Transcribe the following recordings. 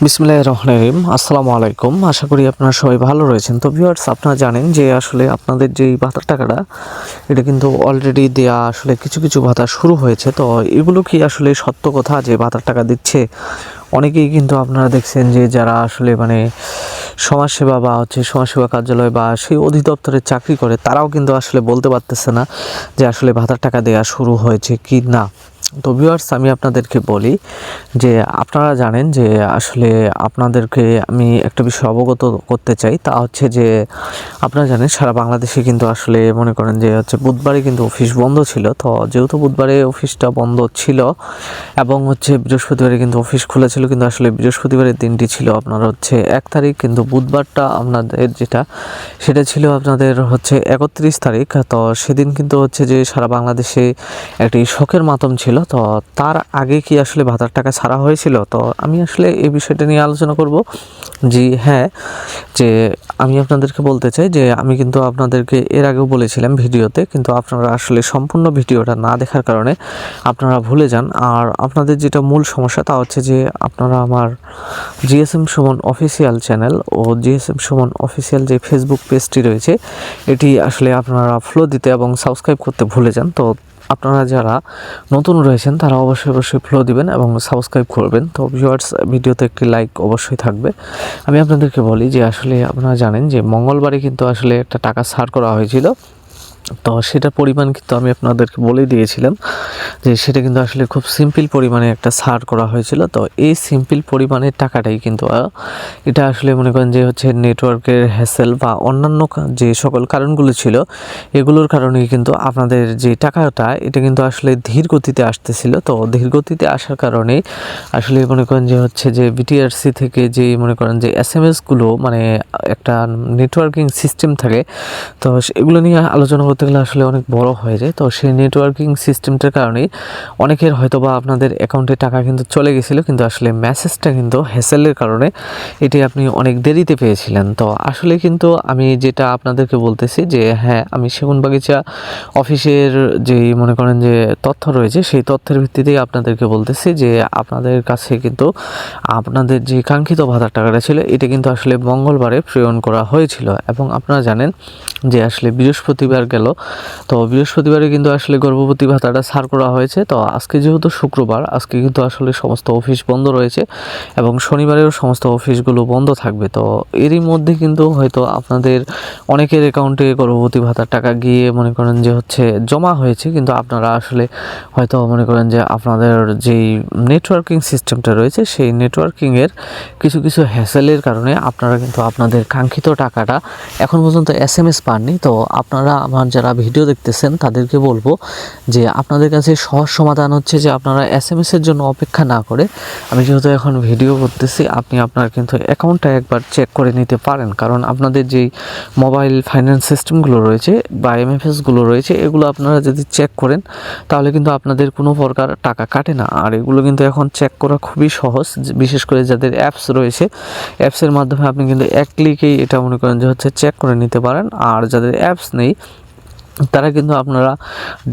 বিসমিল্লাহির রহমানির রহিম। আসসালামু আলাইকুম। আশা করি আপনারা সবাই ভালো রয়েছেন। তো ভিউয়ার্স, আপনারা জানেন যে আসলে আপনাদের যেই ভাতার টাকাটা এটা কিন্তু অলরেডি দেয়া আসলে কিছু কিছু ভাতা শুরু হয়েছে। তো এগুলো কি আসলে সত্য কথা যে ভাতার টাকা দিচ্ছে? অনেকেই কিন্তু আপনারা দেখছেন যে যারা আসলে সমাজসেবা বা সমাজসেবা কার্যালয় বা সেই অধিদপ্তরে চাকরি করে তারাও কিন্তু আসলে বলতে পারতেছে না যে আসলে ভাতার টাকা দেয়া শুরু হয়েছে কি না। তো ভিউয়ার্স, আমি আপনাদেরকে বলি যে আপনারা জানেন যে আসলে আপনাদেরকে আমি একটা বিষয় অবগত করতে চাই, তা হচ্ছে যে আপনারা জানেন সারা বাংলাদেশে কিন্তু আসলে মনে করেন যে বুধবারে কিন্তু অফিস বন্ধ ছিল। তো যেহেতু বুধবারে অফিসটা বন্ধ ছিল এবং বৃহস্পতিবারে কিন্তু অফিস খোলা ছিল, কিন্তু আসলে বৃহস্পতিবারের দিনটি ছিল আপনার 1 তারিখ, কিন্তু বুধবারটা আপনাদের সেটা ছিল আপনাদের 31 তারিখ। তো সেদিন কিন্তু যে সারা বাংলাদেশে একটি শোকের মাতম ছিল। তো তার আগে কি আসলে ভাতার টাকা ছাড়া হয়েছিল? তো আমি আসলে এই বিষয়টা নিয়ে আলোচনা করব। জি হ্যাঁ, যে আমি আপনাদেরকে বলতে চাই যে আমি কিন্তু আপনাদেরকে এর আগেও বলেছিলাম ভিডিওতে, কিন্তু আপনারা আসলে সম্পূর্ণ ভিডিওটা না দেখার কারণে আপনারা ভুলে যান। আর আপনাদের যেটা মূল সমস্যা তা হচ্ছে যে আপনারা আমার জিএসএম সুমন অফিসিয়াল চ্যানেল ও জিএসএম সুমন অফিসিয়াল যে ফেসবুক পেজটি রয়েছে এটি আসলে আপনারা ফলো দিতে এবং সাবস্ক্রাইব করতে ভুলে যান। তো আপনারা যারা নতুন রয়েছেন তারা অবশ্যই ফলো দিবেন এবং সাবস্ক্রাইব করবেন। তো ভিউয়ার্স, ভিডিওতে একটি লাইক অবশ্যই থাকবে। আমি আপনাদেরকে বলি যে আসলে আপনারা জানেন যে মঙ্গলবারে কিন্তু আসলে একটা টাকা ছাড় করা হয়েছিল। তো সেটার পরিমাণ কিন্তু আমি আপনাদেরকে বলে দিয়েছিলাম যে সেটা কিন্তু আসলে খুব সিম্পল পরিমাণে একটা ছাড় করা হয়েছিল। তো এই সিম্পল পরিমাণের টাকাটাই কিন্তু এটা আসলে মনে করেন যে নেটওয়ার্কের হ্যাসেল বা অন্যান্য যে সকল কারণগুলো ছিল এগুলোর কারণেই কিন্তু আপনাদের যে টাকাটা এটা কিন্তু আসলে ধীর গতিতে আসতেছিল। তো ধীর গতিতে আসার কারণে আসলে মনে করেন যে বিটিআরসি থেকে যে মনে করেন যে এসএমএসগুলো একটা নেটওয়ার্কিং সিস্টেম থাকে। তো এগুলো নিয়ে আলোচনা করতে গেলে আসলে অনেক বড় হয়ে যায়। তো সেই নেটওয়ার্কিং সিস্টেমটার কারণেই অনেকের হয়তোবা আপনাদের অ্যাকাউন্টে টাকা কিন্তু চলে গেছিলো, কিন্তু আসলে মেসেজটা কিন্তু হ্যাসেলের কারণে এটি আপনি অনেক দেরিতে পেয়েছিলেন। তো আসলে কিন্তু আমি যেটা আপনাদেরকে বলতেছি যে হ্যাঁ, আমি সেগুনবাগিচা অফিসের যেই মনে করেন যে তথ্য রয়েছে সেই তথ্যের ভিত্তিতেই আপনাদেরকে বলতেছি যে আপনাদের কাছে কিন্তু আপনাদের যে কাঙ্ক্ষিত ভাতার টাকাটা ছিল এটা কিন্তু আসলে মঙ্গলবারে প্রেরণ করা হয়েছিল। এবং আপনারা জানেন যে আসলে বৃহস্পতিবার গেল, তো বৃহস্পতিবারে কিন্তু আসলে গর্ভবতী ভাতাটা ছাড় করা হয়েছে। তো আজকে যেহেতু শুক্রবার, আজকে কিন্তু আসলে সমস্ত অফিস বন্ধ রয়েছে এবং শনিবারেও সমস্ত অফিসগুলো বন্ধ থাকবে। তো এরই মধ্যে কিন্তু হয়তো আপনাদের অনেকের অ্যাকাউন্টে গর্ভবতী ভাতার টাকা গিয়ে মনে করেন যে জমা হয়েছে, কিন্তু আপনারা আসলে হয়তো মনে করেন যে আপনাদের যেই নেটওয়ার্কিং সিস্টেমটা রয়েছে সেই নেটওয়ার্কিংয়ের কিছু কিছু হ্যাসেলের কারণে আপনারা কিন্তু আপনাদের কাঙ্ক্ষিত টাকাটা এখন পর্যন্ত এসএমএস পাননি। তো আপনারা আমার যারা ভিডিও দেখতেছেন তাদেরকে বলবো যে আপনাদের কাছে সহজ সমাধান হচ্ছে যে আপনারা এসএমএসের জন্য অপেক্ষা না করে, আমি যেহেতু এখন ভিডিও করতেছি, আপনি আপনার কিন্তু অ্যাকাউন্টটা একবার চেক করে নিতে পারেন। কারণ আপনাদের যেই মোবাইল ফাইন্যান্স সিস্টেমগুলো রয়েছে বা এমএফএসগুলো রয়েছে এগুলো আপনারা যদি চেক করেন তাহলে কিন্তু আপনাদের কোনো প্রকার টাকা কাটে না। আর এগুলো কিন্তু এখন চেক করা খুবই সহজ, বিশেষ করে যাদের অ্যাপস রয়েছে অ্যাপসের মাধ্যমে আপনি কিন্তু এক ক্লিকেই এটা মনে করেন যে চেক করে নিতে পারেন। আর যাদের অ্যাপস নেই তারা কিন্তু আপনারা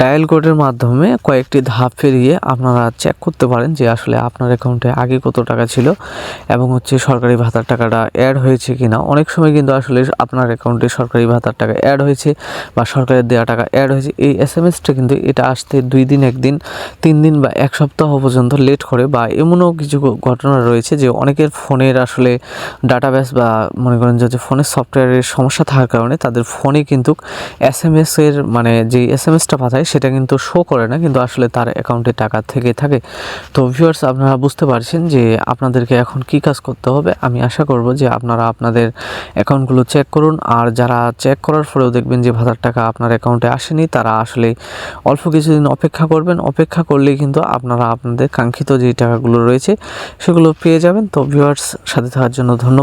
ডায়াল কোডের মাধ্যমে কয়েকটি ধাপ পেরিয়ে আপনারা চেক করতে পারেন যে আসলে আপনার অ্যাকাউন্টে আগে কত টাকা ছিল এবং সরকারি ভাতার টাকাটা অ্যাড হয়েছে কিনা। অনেক সময় কিন্তু আসলে আপনার অ্যাকাউন্টে সরকারি ভাতার টাকা অ্যাড হয়েছে বা সরকারের দেওয়া টাকা অ্যাড হয়েছে, এই এসএমএসটা কিন্তু এটা আসতে 2 দিন, 1 দিন, 3 দিন বা 1 সপ্তাহ পর্যন্ত লেট করে। বা এমনও কিছু ঘটনা রয়েছে যে অনেকের ফোনের আসলে ডাটাবেস বা মনে করেন যে ফোনের সফটওয়্যারের সমস্যা থাকার কারণে তাদের ফোনে কিন্তু এসএমএসের যে এসএমএসটা পাঠায় সেটা কিন্তু শো করে না, কিন্তু আসলে তার অ্যাকাউন্টে টাকা থেকে থাকে। তো ভিউয়ার্স, আপনারা বুঝতে পারছেন যে আপনাদেরকে এখন কি কাজ করতে হবে। আমি আশা করব যে আপনারা আপনাদের অ্যাকাউন্টগুলো চেক করুন। আর যারা চেক করার পরেও দেখবেন যে ভাতার টাকা আপনার অ্যাকাউন্টে আসেনি, তারা আসলে অল্প কিছুদিন অপেক্ষা করবেন। অপেক্ষা করলেই কিন্তু আপনারা আপনাদের কাঙ্ক্ষিত যে টাকাগুলো রয়েছে সেগুলো পেয়ে যাবেন। তো ভিউয়ার্স, সাথে থাকার জন্য ধন্যবাদ।